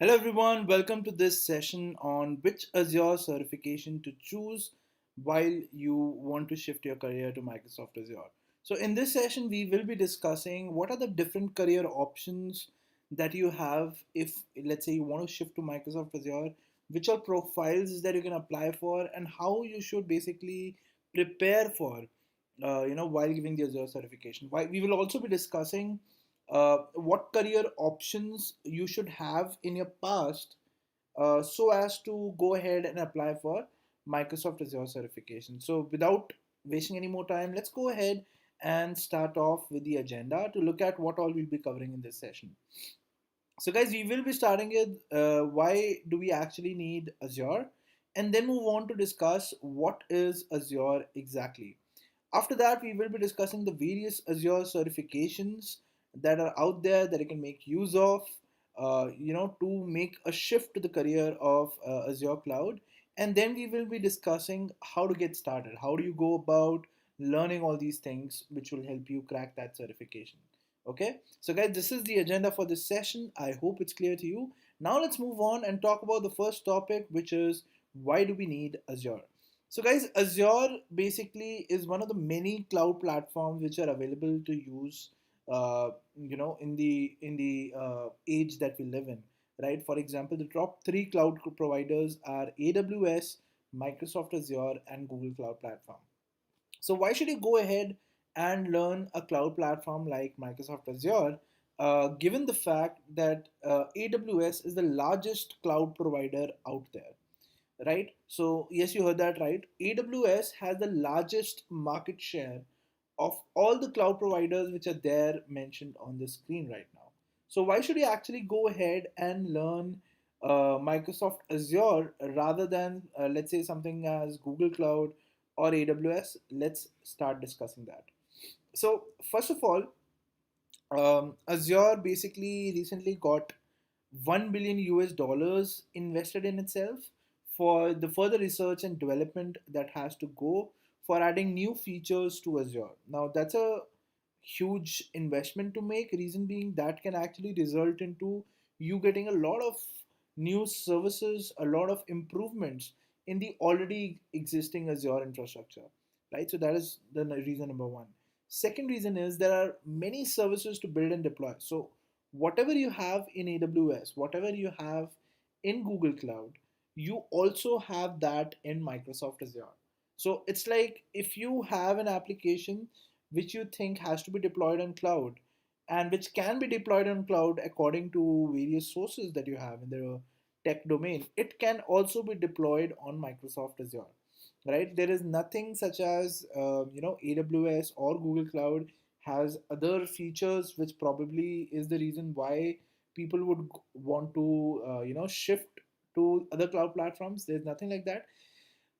Hello everyone, welcome to this session on which Azure certification to choose while you want to shift your career to Microsoft Azure. So in this session, we will be discussing what are the different career options that you have if, let's say, you want to shift to Microsoft Azure, which are profiles that you can apply for, and how you should basically prepare for, while giving the Azure certification. We will also be discussing what career options you should have in your past so as to go ahead and apply for Microsoft Azure certification. So without wasting any more time, let's go ahead and start off with the agenda to look at what all we'll be covering in this session. So guys, we will be starting with why do we actually need Azure, and then move on to discuss what is Azure exactly. After that, we will be discussing the various Azure certifications that are out there that you can make use of, to make a shift to the career of Azure Cloud. And then we will be discussing how to get started. How do you go about learning all these things, which will help you crack that certification. Okay, so guys, this is the agenda for this session. I hope it's clear to you. Now let's move on and talk about the first topic, which is why do we need Azure? So guys, Azure basically is one of the many cloud platforms which are available to use, in the age that we live in, right? For example, the top three cloud providers are AWS, Microsoft Azure, and Google Cloud Platform. So why should you go ahead and learn a cloud platform like Microsoft Azure, given the fact that AWS is the largest cloud provider out there? Right? So, yes, you heard that right. AWS has the largest market share of all the cloud providers which are there mentioned on the screen right now. So, why should you actually go ahead and learn Microsoft Azure rather than, let's say, something as Google Cloud or AWS? Let's start discussing that. So, first of all, Azure basically recently got 1 billion US dollars invested in itself for the further research and development that has to go for adding new features to Azure. Now, that's a huge investment to make, reason being that can actually result into you getting a lot of new services, a lot of improvements in the already existing Azure infrastructure, right? So that is the reason number one. Second reason is there are many services to build and deploy. So whatever you have in AWS, whatever you have in Google Cloud, you also have that in Microsoft Azure. So it's like if you have an application which you think has to be deployed on cloud and which can be deployed on cloud according to various sources that you have in the tech domain, it can also be deployed on Microsoft Azure, right? There is nothing such as AWS or Google Cloud has other features which probably is the reason why people would want to shift to other cloud platforms. There's nothing like that.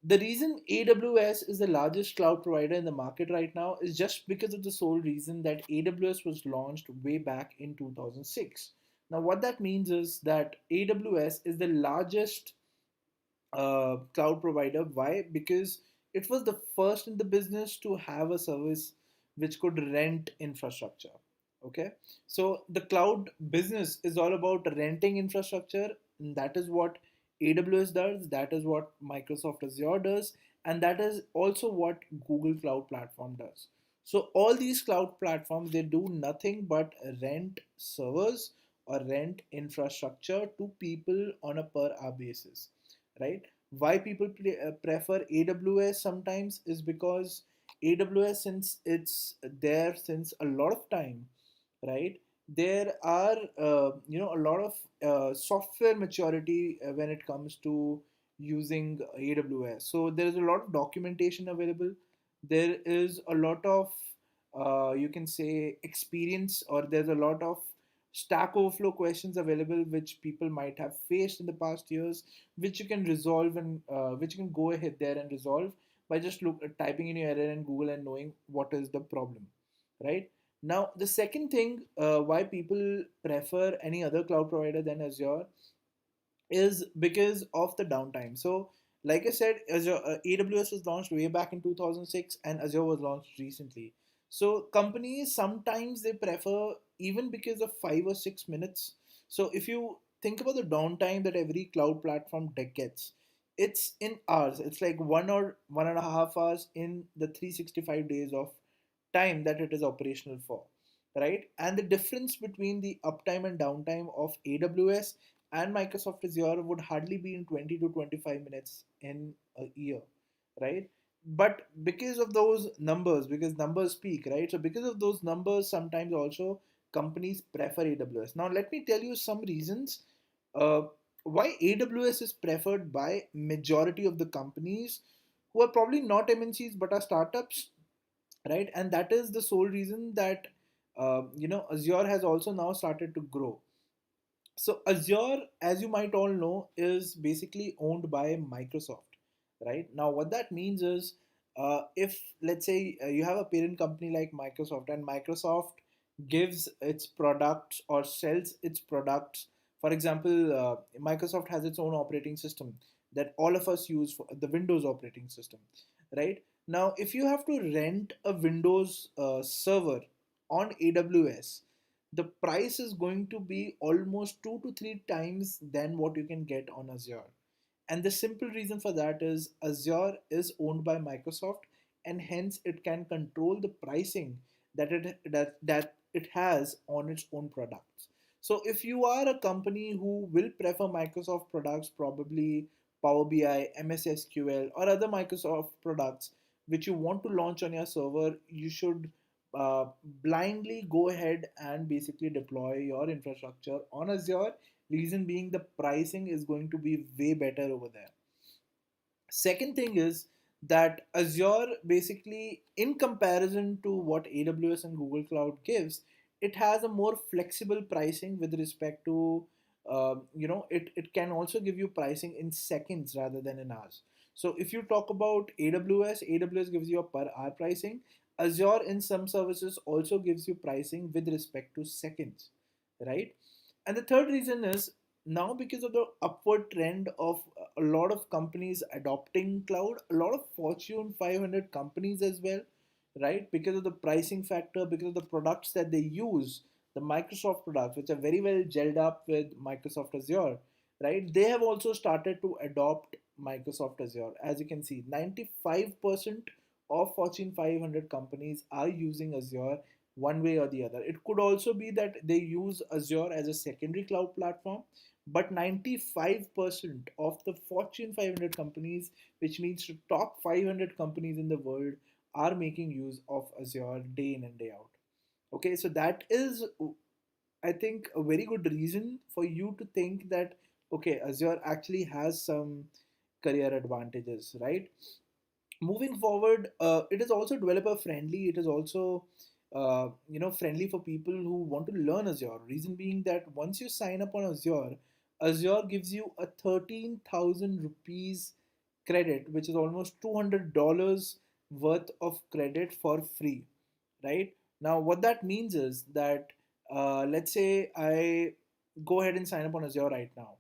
The reason AWS is the largest cloud provider in the market right now is just because of the sole reason that AWS was launched way back in 2006. Now, what that means is that AWS is the largest cloud provider. Why? Because it was the first in the business to have a service which could rent infrastructure. Okay, so the cloud business is all about renting infrastructure, and that is what AWS does, that is what Microsoft Azure does, and that is also what Google Cloud Platform does. So all these cloud platforms, they do nothing but rent servers or rent infrastructure to people on a per hour basis, right? Why people prefer AWS sometimes is because AWS, since it's there since a lot of time, right? There are a lot of software maturity when it comes to using AWS. So there is a lot of documentation available. There is a lot of you can say experience, or there's a lot of Stack Overflow questions available which people might have faced in the past years, which you can resolve and which you can go ahead there and resolve by just typing in your error in Google and knowing what is the problem, right? Now, the second thing why people prefer any other cloud provider than Azure is because of the downtime. So, like I said, Azure, AWS was launched way back in 2006, and Azure was launched recently. So, companies sometimes they prefer even because of 5 or 6 minutes. So, if you think about the downtime that every cloud platform gets. It's in hours. It's like 1 or 1.5 hours in the 365 days of time that it is operational for, right? And the difference between the uptime and downtime of AWS and Microsoft Azure would hardly be in 20 to 25 minutes in a year, right? But because of those numbers, because numbers speak, right? So because of those numbers, sometimes also companies prefer AWS. Now, let me tell you some reasons uh, why AWS is preferred by majority of the companies who are probably not MNCs but are startups, right? And that is the sole reason that Azure has also now started to grow. So Azure, as you might all know, is basically owned by Microsoft, right? Now, what that means is, if let's say you have a parent company like Microsoft, and Microsoft gives its products or sells its products. For example, Microsoft has its own operating system that all of us use for the Windows operating system, right? Now, if you have to rent a Windows server on AWS, the price is going to be almost 2 to 3 times than what you can get on Azure. And the simple reason for that is Azure is owned by Microsoft, and hence it can control the pricing that it has on its own products. So if you are a company who will prefer Microsoft products, probably Power BI, MS SQL, or other Microsoft products which you want to launch on your server, you should uh, blindly go ahead and basically deploy your infrastructure on Azure. Reason being, the pricing is going to be way better over there. Second thing is that Azure basically, in comparison to what AWS and Google Cloud gives, it has a more flexible pricing with respect to, it can also give you pricing in seconds rather than in hours. So if you talk about AWS gives you a per hour pricing. Azure in some services also gives you pricing with respect to seconds, right? And the third reason is, now because of the upward trend of a lot of companies adopting cloud, a lot of Fortune 500 companies as well, right? Because of the pricing factor, because of the products that they use, the Microsoft products, which are very well gelled up with Microsoft Azure, right? They have also started to adopt Microsoft Azure. As you can see, 95% of Fortune 500 companies are using Azure one way or the other. It could also be that they use Azure as a secondary cloud platform, but 95% of the Fortune 500 companies, which means the top 500 companies in the world, are making use of Azure day in and day out. Okay, so that is, I think, a very good reason for you to think that, okay, Azure actually has some career advantages, right? Moving forward, it is also developer friendly. It is also friendly for people who want to learn Azure. Reason being that once you sign up on Azure, Azure gives you a 13,000 rupees credit, which is almost $200 worth of credit for free, right? Now what that means is that, let's say I go ahead and sign up on Azure right now.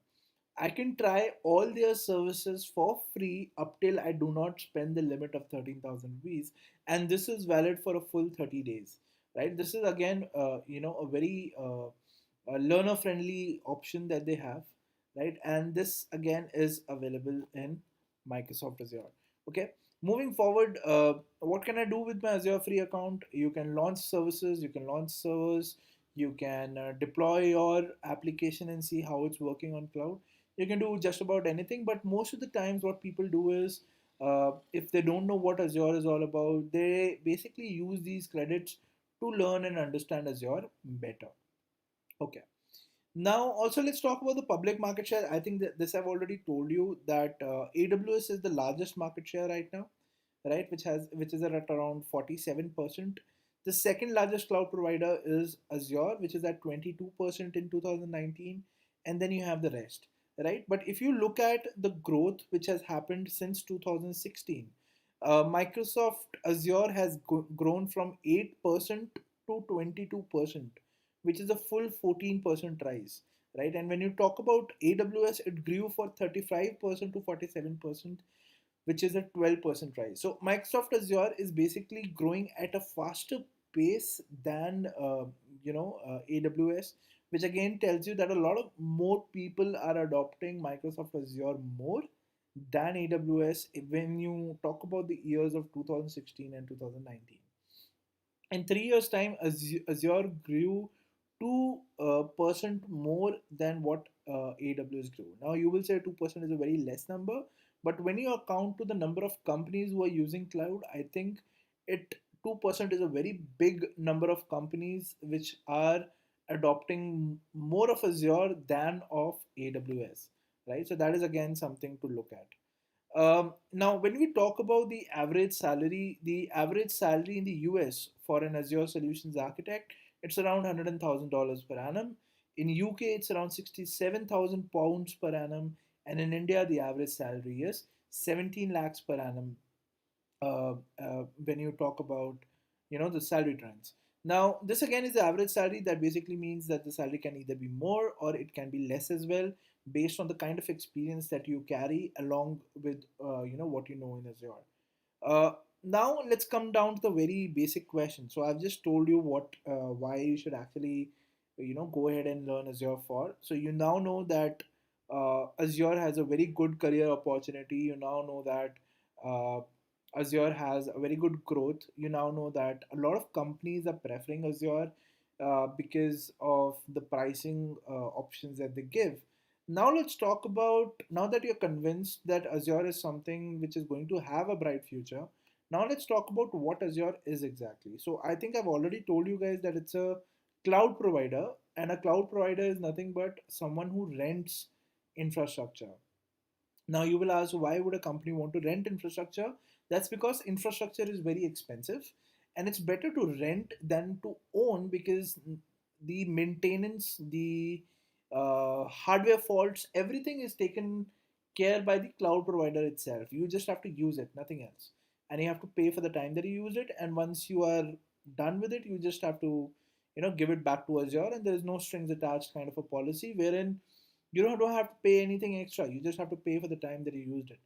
I can try all their services for free up till I do not spend the limit of 13,000 rupees, and this is valid for a full 30 days. Right? This is again, a very learner friendly option that they have, right? And this again is available in Microsoft Azure. Okay. Moving forward, what can I do with my Azure free account? You can launch services, you can launch servers, you can deploy your application and see how it's working on cloud. You can do just about anything, but most of the times what people do is, if they don't know what Azure is all about, they basically use these credits to learn and understand Azure better. Okay. Now, also let's talk about the public market share. I think that this I've already told you that AWS is the largest market share right now, right? Which is at around 47%. The second largest cloud provider is Azure, which is at 22% in 2019, and then you have the rest, right? But if you look at the growth which has happened since 2016, Microsoft Azure has grown from 8% to 22%, which is a full 14% rise, right? And when you talk about AWS, it grew for 35% to 47%, which is a 12% rise. So Microsoft Azure is basically growing at a faster pace than AWS, which again tells you that a lot of more people are adopting Microsoft Azure more than AWS when you talk about the years of 2016 and 2019. In 3 years' time, Azure grew 2% more than what AWS grew. Now, you will say 2% is a very less number, but when you account to the number of companies who are using cloud, I think it 2% is a very big number of companies which are adopting more of Azure than of AWS, right? So that is again something to look at. Now, when we talk about the average salary in the US for an Azure Solutions Architect, it's around $100,000 per annum. In UK, it's around 67,000 pounds per annum, and in India, the average salary is 17 lakhs per annum when you talk about the salary trends. Now this again is the average salary. That basically means that the salary can either be more or it can be less as well, based on the kind of experience that you carry along with what you know in Azure. uh, Now let's come down to the very basic question. So I've just told you what why you should actually go ahead and learn Azure for. So you now know that Azure has a very good career opportunity. You now know that uh, Azure has a very good growth. You now know that a lot of companies are preferring Azure because of the pricing options that they give. Now let's talk about, now that you're convinced that Azure is something which is going to have a bright future. Now let's talk about what Azure is exactly. So I think I've already told you guys that it's a cloud provider, and a cloud provider is nothing but someone who rents infrastructure. Now you will ask, why would a company want to rent infrastructure? That's because infrastructure is very expensive, and it's better to rent than to own, because the maintenance, the hardware faults, everything is taken care by the cloud provider itself. You just have to use it, nothing else. And you have to pay for the time that you use it. And once you are done with it, you just have to, give it back to Azure, and there is no strings attached kind of a policy wherein you don't have to pay anything extra. You just have to pay for the time that you used it,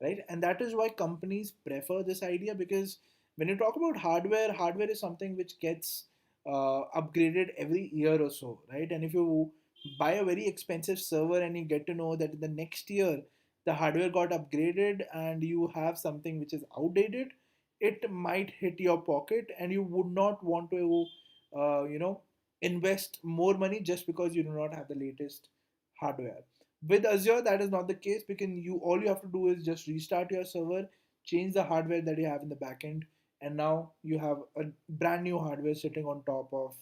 right? And that is why companies prefer this idea, because when you talk about hardware is something which gets upgraded every year or so, right? And if you buy a very expensive server and you get to know that in the next year the hardware got upgraded and you have something which is outdated, it might hit your pocket, and you would not want to invest more money just because you do not have the latest hardware. With Azure, that is not the case, because all you have to do is just restart your server, change the hardware that you have in the backend, and now you have a brand new hardware sitting on top of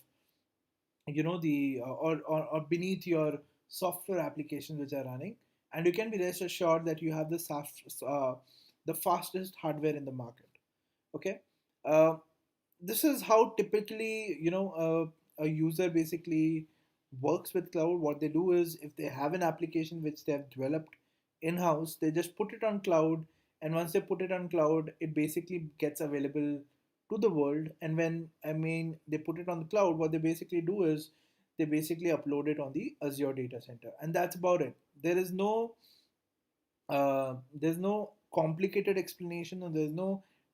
the or beneath your software applications which are running, and you can be rest assured that you have the fastest hardware in the market. Okay. uh, this is how typically a user basically works with cloud. What they do is, if they have an application which they have developed in house, they just put it on cloud, and once they put it on cloud, it basically gets available to the world. And when I mean they put it on the cloud, what they basically do is they basically upload it on the Azure data center, and that's about it. There's no complicated explanation, or there's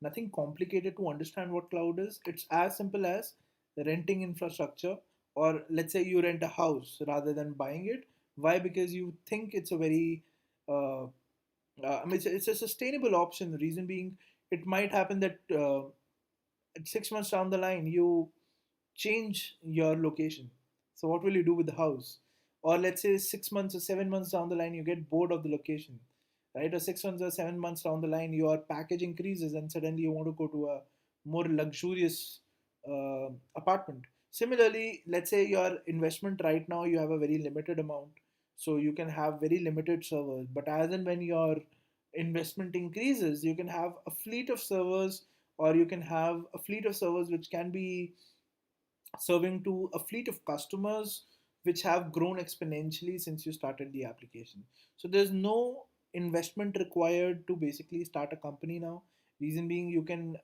nothing complicated to understand what cloud is. It's as simple as renting infrastructure, or let's say you rent a house rather than buying it. Why? Because you think it's a very it's a sustainable option. The reason being, it might happen that 6 months down the line you change your location. So what will you do with the house? Or let's say 6 months or 7 months down the line you get bored of the location, right? Or 6 months or 7 months down the line your package increases and suddenly you want to go to a more luxurious apartment. Similarly, let's say your investment right now you have a very limited amount, so you can have very limited servers. But as and when your investment increases, you can have a fleet of servers, or you can have a fleet of servers which can be serving to a fleet of customers which have grown exponentially since you started the application. So there's no investment required to basically start a company now. Reason being, you can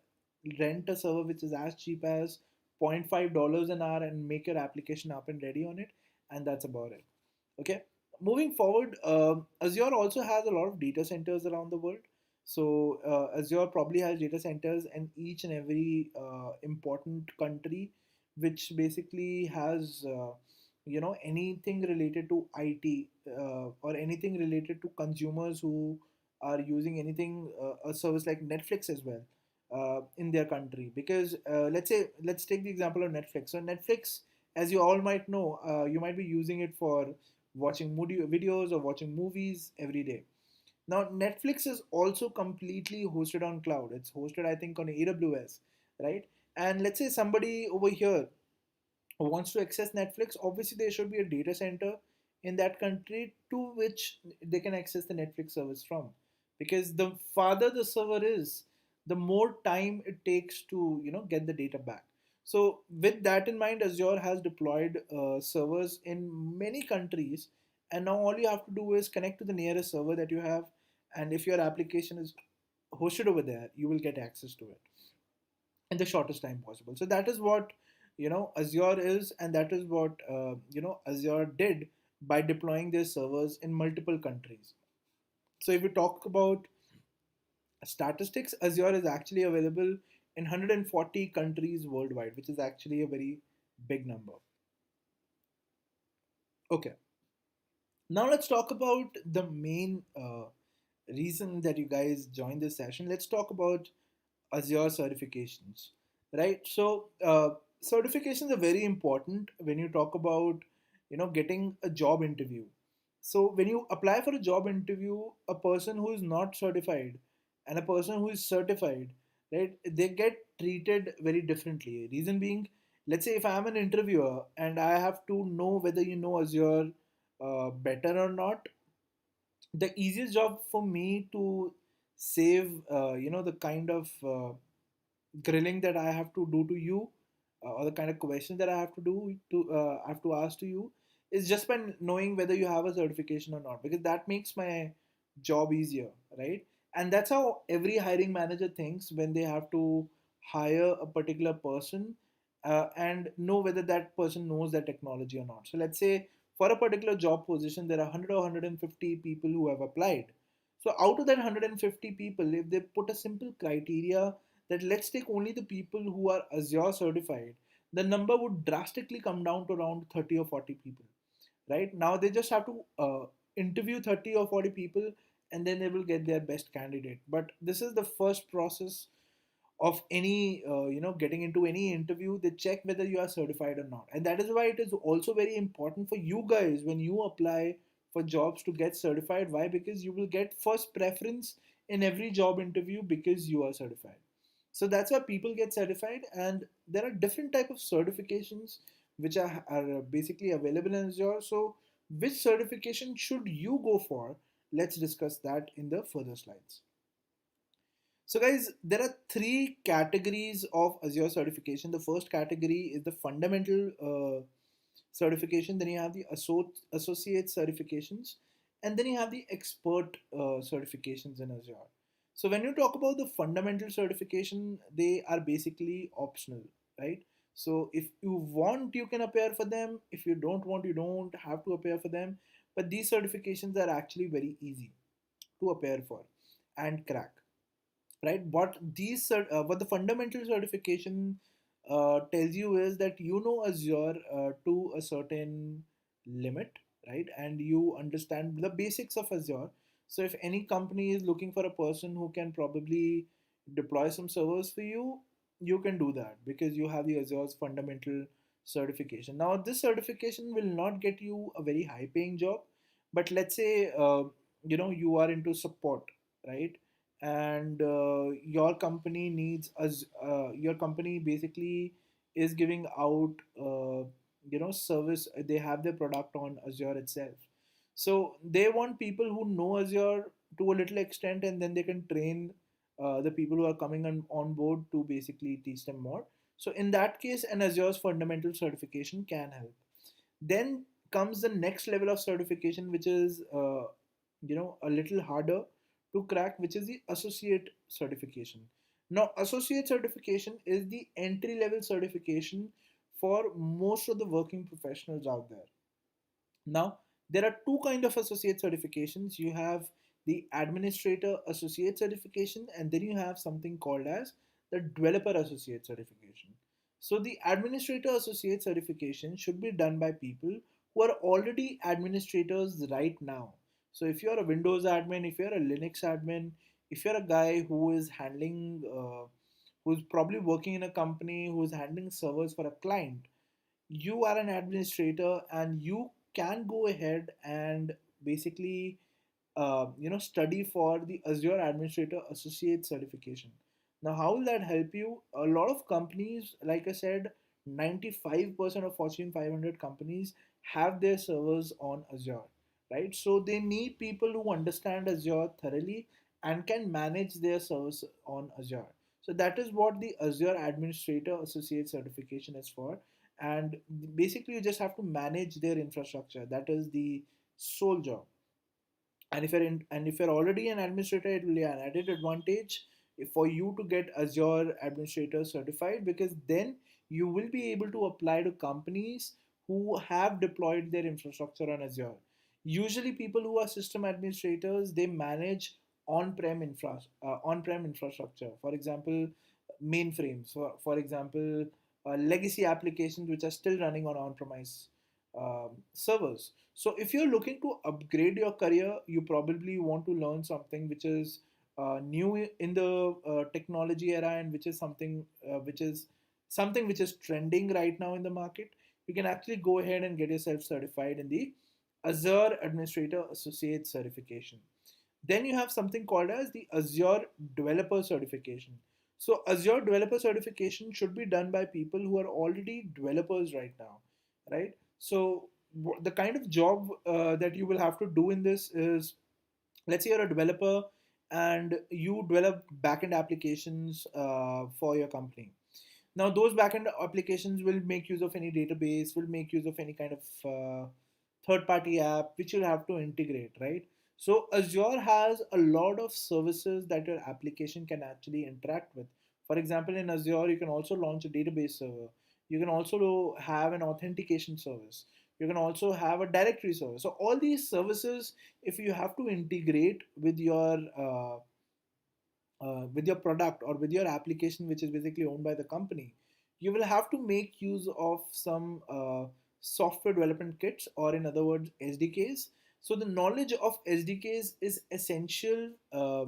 rent a server which is as cheap as $0.5 an hour and make your application up and ready on it, and that's about it. Okay. Moving forward, Azure also has a lot of data centers around the world. So Azure probably has data centers in each and every important country, which basically has anything related to IT, or anything related to consumers who are using anything, a service like Netflix as well, in their country. Because let's take the example of Netflix. So Netflix, as you all might know, you might be using it for watching videos or watching movies every day. Now Netflix is also completely hosted on cloud. It's hosted, I think, on AWS, right? And let's say somebody over here wants to access Netflix, obviously there should be a data center in that country to which they can access the Netflix service from. Because the farther the server is, the more time it takes to get the data back. So with that in mind, Azure has deployed servers in many countries, and now all you have to do is connect to the nearest server that you have, and if your application is hosted over there, you will get access to it in the shortest time possible. So that is what Azure is, and that is what Azure did by deploying their servers in multiple countries. So if we talk about statistics, Azure is actually available in 140 countries worldwide, which is actually a very big number. Okay, now let's talk about the main reason that you guys joined this session. Let's talk about Azure certifications, right? So certifications are very important when you talk about getting a job interview. So when you apply for a job interview, a person who is not certified and a person who is certified, right, they get treated very differently. Reason being, let's say if I am an interviewer and I have to know whether you know Azure better or not, the easiest job for me to save the kind of grilling that I have to do to you, or the kind of questions that I have to do to I have to ask to you, is just by knowing whether you have a certification or not, because that makes my job easier, right? And that's how every hiring manager thinks when they have to hire a particular person, and know whether that person knows that technology or not. So let's say for a particular job position, there are 100 or 150 people who have applied. So out of that 150 people, if they put a simple criteria that let's take only the people who are Azure certified, the number would drastically come down to around 30 or 40 people. Right now, they just have to interview 30 or 40 people, and then they will get their best candidate. But this is the first process of any getting into any interview. They check whether you are certified or not, and that is why it is also very important for you guys when you apply for jobs to get certified. Why? Because you will get first preference in every job interview because you are certified. So that's why people get certified, and there are different type of certifications which are basically available in Azure. So which certification should you go for? Let's discuss that in the further slides. So, guys, there are three categories of Azure certification. The first category is the fundamental certification. Then you have the associate certifications, and then you have the expert certifications in Azure. So, when you talk about the fundamental certification, they are basically optional, right? So, if you want, you can appear for them. If you don't want, you don't have to appear for them. But these certifications are actually very easy to appear for and crack, right? What the fundamental certification tells you is that you know Azure to a certain limit, right? And you understand the basics of Azure. So if any company is looking for a person who can probably deploy some servers for you, you can do that because you have the Azure's fundamental certification. Now this certification will not get you a very high paying job, but let's say you are into support, right? And your company needs as your company basically is giving out service. They have their product on Azure itself, so they want people who know Azure to a little extent, and then they can train the people who are coming on board to basically teach them more. So in that case, an Azure's fundamental certification can help. Then comes the next level of certification, which is a little harder to crack, which is the associate certification. Now associate certification is the entry level certification for most of the working professionals out there. Now there are two kind of associate certifications. You have the administrator associate certification, and then you have something called as the developer associate certification. So the administrator associate certification should be done by people who are already administrators right now. So if you're a Windows admin, if you're a Linux admin, if you're a guy who is handling, who's probably working in a company who's handling servers for a client, you are an administrator and you can go ahead and basically study for the Azure Administrator Associate certification. Now, how will that help you? A lot of companies, like I said, 95% of Fortune 500 companies have their servers on Azure, right? So they need people who understand Azure thoroughly and can manage their servers on Azure. So that is what the Azure Administrator Associate certification is for. And basically, you just have to manage their infrastructure. That is the sole job. And if you're already an administrator, it will be an added advantage for you to get Azure Administrator certified, because then you will be able to apply to companies who have deployed their infrastructure on Azure. Usually people who are system administrators, they manage on-prem infrastructure, for example mainframes, for example legacy applications which are still running on on-premise servers. So if you're looking to upgrade your career, you probably want to learn something which is new in the technology era, and which is something which is trending right now in the market. You can actually go ahead and get yourself certified in the Azure Administrator Associate certification. Then you have something called as the Azure Developer Certification. So Azure Developer Certification should be done by people who are already developers right now, right? So the kind of job that you will have to do in this is, let's say you're a developer and you develop backend applications for your company. Now, those backend applications will make use of any database, will make use of any kind of third-party app which you'll have to integrate, right? So Azure has a lot of services that your application can actually interact with. For example, in Azure, you can also launch a database server. You can also have an authentication service. You can also have a directory service. So all these services, if you have to integrate with your product or with your application, which is basically owned by the company, you will have to make use of some software development kits, or in other words, SDKs. So the knowledge of SDKs is essential uh,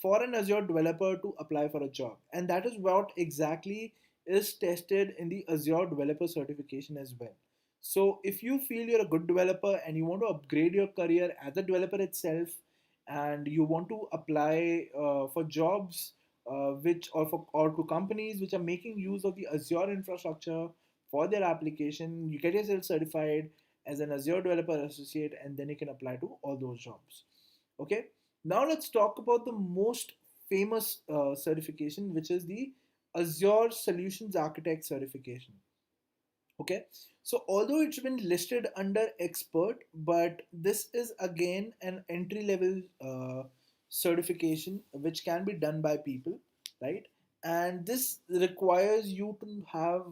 for an Azure developer to apply for a job, and that is what exactly is tested in the Azure Developer Certification as well. So if you feel you're a good developer and you want to upgrade your career as a developer itself, and you want to apply for jobs or to companies which are making use of the Azure infrastructure for their application, you get yourself certified as an Azure Developer Associate, and then you can apply to all those jobs. Okay, now let's talk about the most famous certification, which is the Azure Solutions Architect certification. Okay, so although it's been listed under expert, but this is again an entry level certification which can be done by people, right? And this requires you to have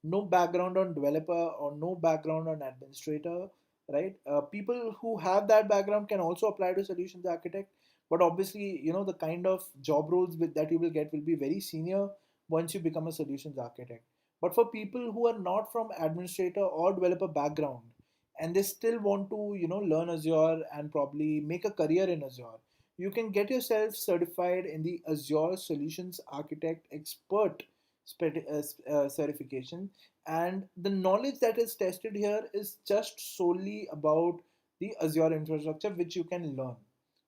no background on developer or no background on administrator, right? People who have that background can also apply to solutions architect, but obviously, the kind of job roles that you will get will be very senior once you become a solutions architect. But for people who are not from administrator or developer background, and they still want to, learn Azure and probably make a career in Azure, you can get yourself certified in the Azure Solutions Architect Expert certification. And the knowledge that is tested here is just solely about the Azure infrastructure, which you can learn,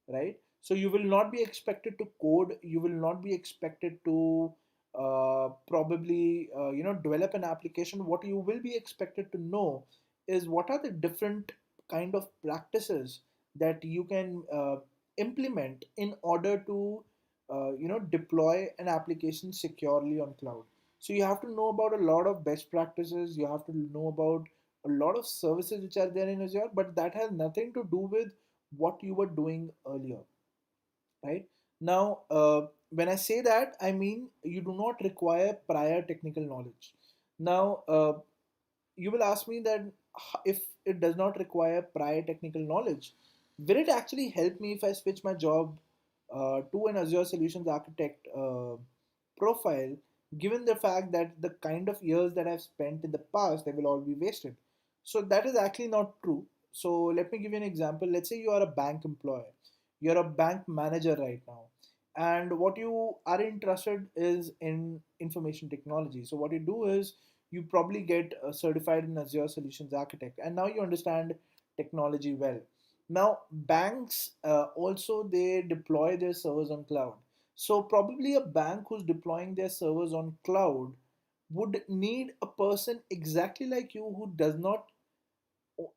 right? So you will not be expected to code, you will not be expected to probably develop an application. What you will be expected to know is what are the different kind of practices that you can implement in order to deploy an application securely on cloud. So you have to know about a lot of best practices, you have to know about a lot of services which are there in Azure, but that has nothing to do with what you were doing earlier, right? Now, when I say that, I mean you do not require prior technical knowledge. Now, you will ask me that if it does not require prior technical knowledge, will it actually help me if I switch my job to an Azure Solutions Architect profile, given the fact that the kind of years that I've spent in the past, they will all be wasted? So that is actually not true. So let me give you an example. Let's say you are a bank employee, you're a bank manager right now, and what you are interested is in information technology. So what you do is you probably get certified in Azure Solutions Architect, and now you understand technology well. Now banks also they deploy their servers on cloud. So probably a bank who's deploying their servers on cloud would need a person exactly like you who does not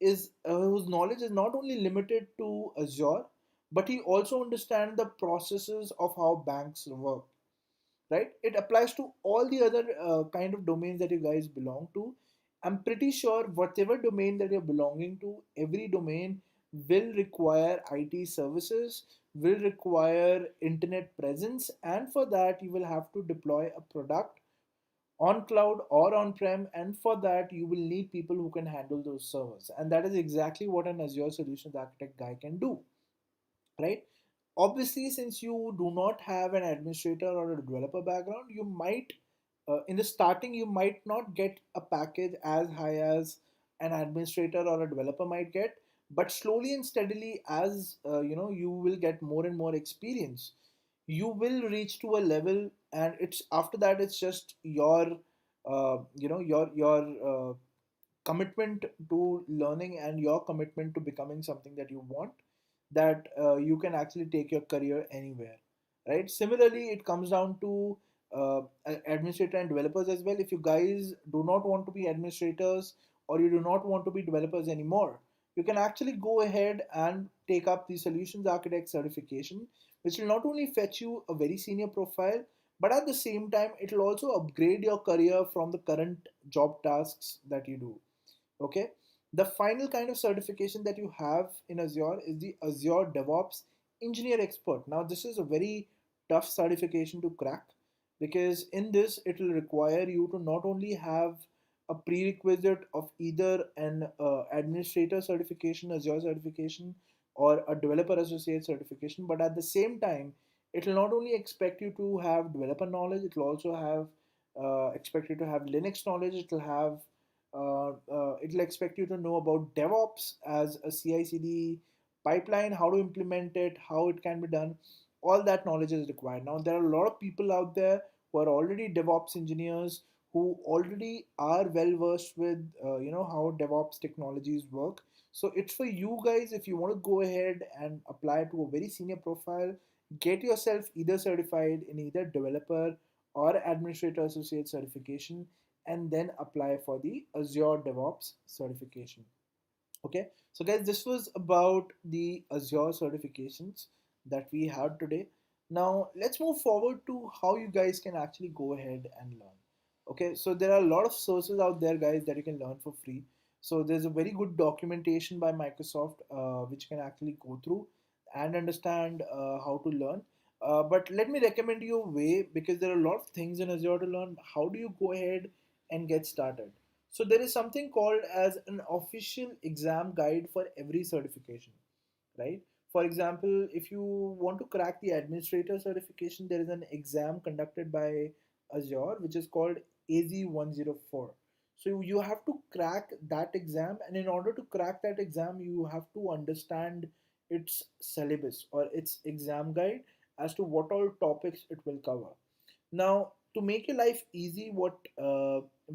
is whose knowledge is not only limited to Azure, but he also understands the processes of how banks work. Right? It applies to all the other kind of domains that you guys belong to. I'm pretty sure whatever domain that you're belonging to, every domain will require IT services, will require internet presence, and for that you will have to deploy a product on cloud or on prem, and for that you will need people who can handle those servers, and that is exactly what an Azure solutions architect guy can do, right? Obviously, since you do not have an administrator or a developer background, you might in the starting you might not get a package as high as an administrator or a developer might get, but slowly and steadily as you will get more and more experience, you will reach to a level, and it's after that it's just your commitment to learning and your commitment to becoming something that you want, that you can actually take your career anywhere, right? Similarly, it comes down to administrator and developers as well. If you guys do not want to be administrators or you do not want to be developers anymore, you can actually go ahead and take up the solutions architect certification, which will not only fetch you a very senior profile, but at the same time it will also upgrade your career from the current job tasks that you do. Okay. The final kind of certification that you have in Azure is the Azure DevOps Engineer Expert. Now, this is a very tough certification to crack, because in this it will require you to not only have a prerequisite of either an administrator certification, Azure certification, or a developer associate certification, but at the same time, it will not only expect you to have developer knowledge, it will also have expect you to have Linux knowledge, it'll expect you to know about DevOps as a CI/CD pipeline, how to implement it, how it can be done. All that knowledge is required. Now, there are a lot of people out there who are already DevOps engineers who already are well versed with how DevOps technologies work. So it's for you guys if you want to go ahead and apply to a very senior profile, get yourself either certified in either developer or administrator associate certification, and then apply for the Azure DevOps certification. Okay, so guys, this was about the Azure certifications that we had today. Now, let's move forward to how you guys can actually go ahead and learn. Okay, so there are a lot of sources out there, guys, that you can learn for free. So there's a very good documentation by Microsoft which you can actually go through and understand how to learn. But let me recommend you a way, because there are a lot of things in Azure to learn. How do you go ahead and get started? So there is something called as an official exam guide for every certification, right? For example, if you want to crack the administrator certification, there is an exam conducted by Azure which is called AZ-104. So you have to crack that exam, and in order to crack that exam, you have to understand its syllabus or its exam guide as to what all topics it will cover. Now, to make your life easy, what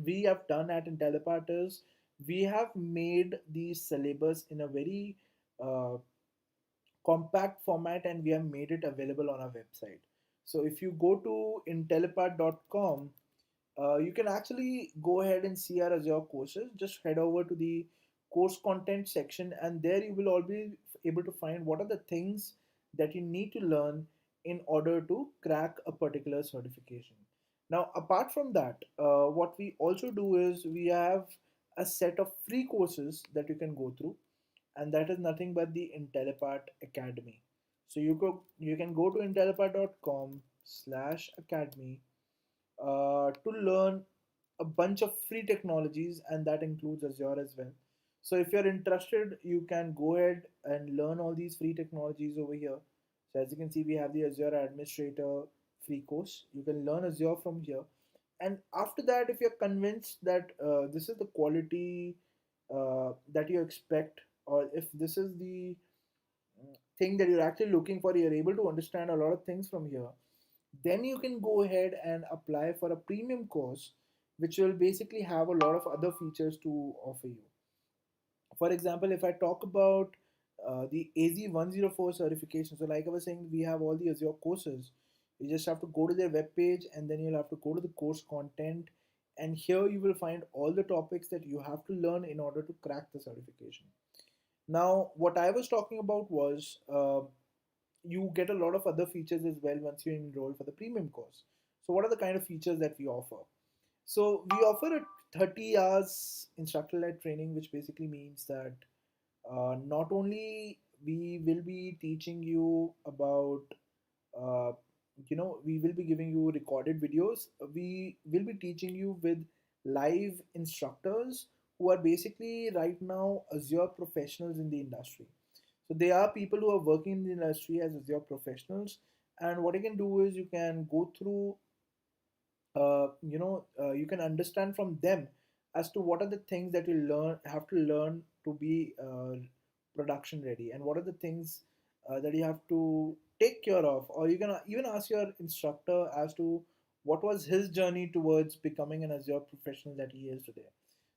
we have done at Intellipaat is we have made the syllabus in a very uh, compact format, and we have made it available on our website. So if you go to intellipaat.com, you can actually go ahead and see our Azure courses. Just head over to the course content section, and there you will all be able to find what are the things that you need to learn in order to crack a particular certification. Now, apart from that, what we also do is we have a set of free courses that you can go through, and that is nothing but the Intellipaat Academy. So you can go to intellipaat.com/academy to learn a bunch of free technologies, and that includes Azure as well. So if you're interested, you can go ahead and learn all these free technologies over here. So as you can see, we have the Azure Administrator free course. You can learn Azure from here. And after that, if you're convinced that this is the quality that you expect, or if this is the thing that you're actually looking for, you're able to understand a lot of things from here, then you can go ahead and apply for a premium course, which will basically have a lot of other features to offer you. For example, if I talk about the AZ104 certification, so like I was saying, we have all the Azure courses. You just have to go to their webpage and then you'll have to go to the course content. And here you will find all the topics that you have to learn in order to crack the certification. Now, what I was talking about was you get a lot of other features as well once you enroll for the premium course. So, what are the kind of features that we offer? So, we offer a 30 hours instructor led training, which basically means that not only we will be teaching you about uh, we will be giving you recorded videos. We will be teaching you with live instructors who are basically right now Azure professionals in the industry. So they are people who are working in the industry as Azure professionals, and what you can do is you can go through you can understand from them as to what are the things that you have to learn to be production ready, and what are the things that you have to take care of, or you can even ask your instructor as to what was his journey towards becoming an Azure professional that he is today.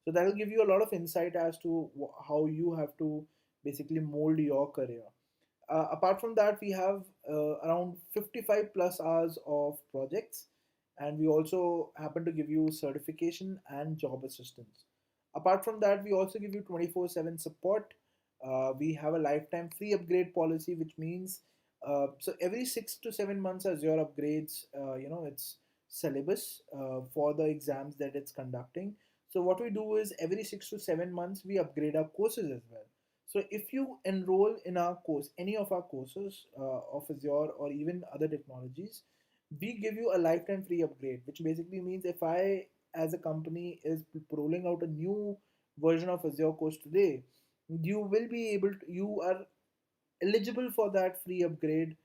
So that will give you a lot of insight as to how you have to basically mold your career. Apart from that, we have around 55 plus hours of projects, and we also happen to give you certification and job assistance. Apart from that, we also give you 24/7 support. We have a lifetime free upgrade policy, which means so every 6 to 7 months as your upgrades, it's syllabus for the exams that it's conducting. So what we do is every 6 to 7 months we upgrade our courses as well. So if you enroll in our course, any of our courses of Azure or even other technologies, we give you a lifetime free upgrade, which basically means if I, as a company, is rolling out a new version of Azure course today, you are eligible for that free upgrade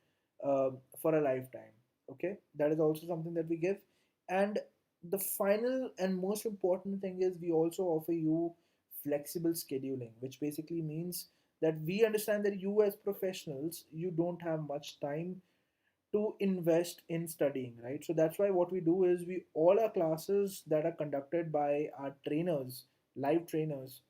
for a lifetime. Okay, that is also something that we give. And the final and most important thing is we also offer you flexible scheduling, which basically means that we understand that you as professionals, you don't have much time to invest in studying, right? So that's why what we do is we all our classes that are conducted by our trainers, live trainers,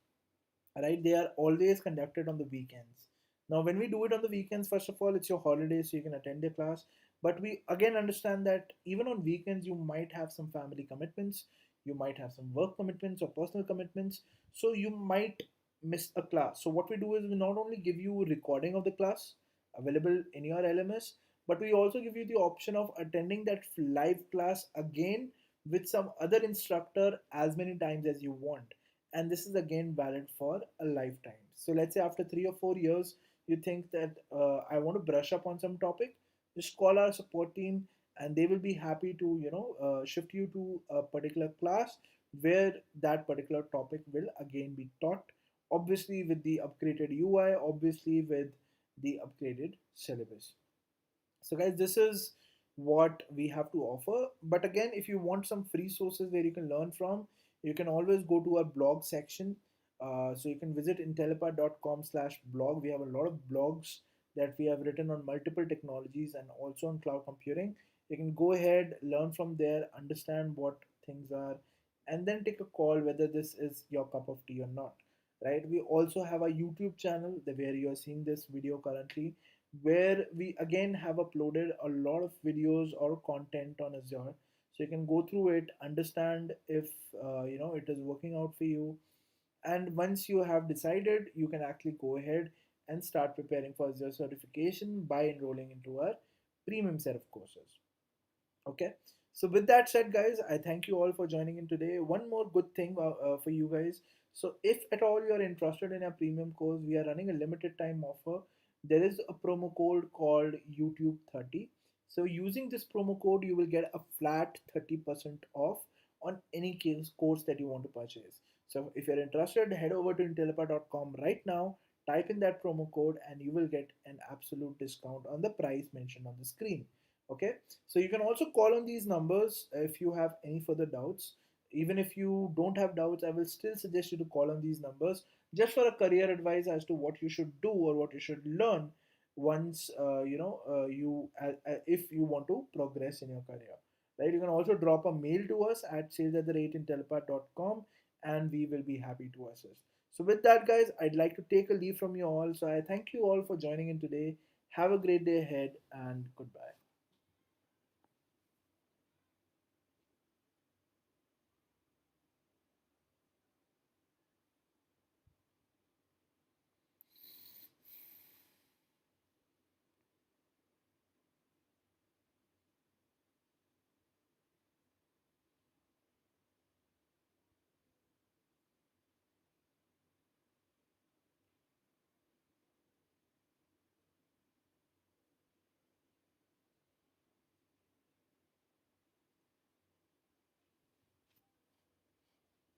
right, they are always conducted on the weekends. Now when we do it on the weekends, first of all, it's your holiday, so you can attend the class, but we again understand that even on weekends you might have some family commitments, you might have some work commitments or personal commitments, so you might miss a class. So what we do is we not only give you recording of the class available in your LMS, but we also give you the option of attending that live class again with some other instructor as many times as you want, and this is again valid for a lifetime. So let's say after 3 or 4 years you think that I want to brush up on some topic, just call our support team and they will be happy to shift you to a particular class where that particular topic will again be taught, obviously with the upgraded UI, obviously with the upgraded syllabus. So guys, this is what we have to offer. But again, if you want some free sources where you can learn from, you can always go to our blog section. So you can visit intellipaat.com/blog. We have a lot of blogs that we have written on multiple technologies and also on cloud computing. You can go ahead, learn from there, understand what things are, and then take a call whether this is your cup of tea or not. Right? We also have a YouTube channel where you are seeing this video currently, where we again have uploaded a lot of videos or content on Azure. So you can go through it, understand if it is working out for you, and once you have decided, you can actually go ahead and start preparing for Azure certification by enrolling into our premium set of courses. Okay, so with that said, guys, I thank you all for joining in today. One more good thing for you guys. So if at all you're interested in a premium course, we are running a limited time offer. There is a promo code called YouTube 30. So using this promo code, you will get a flat 30% off on any course that you want to purchase. So if you're interested, head over to intellipaat.com right now, type in that promo code, and you will get an absolute discount on the price mentioned on the screen. Okay, so you can also call on these numbers if you have any further doubts. Even if you don't have doubts, I will still suggest you to call on these numbers just for a career advice as to what you should do or what you should learn once if you want to progress in your career. Right? You can also drop a mail to us at sales@intellipaat.com, and we will be happy to assist. So with that, guys, I'd like to take a leave from you all. So I thank you all for joining in today. Have a great day ahead, and goodbye.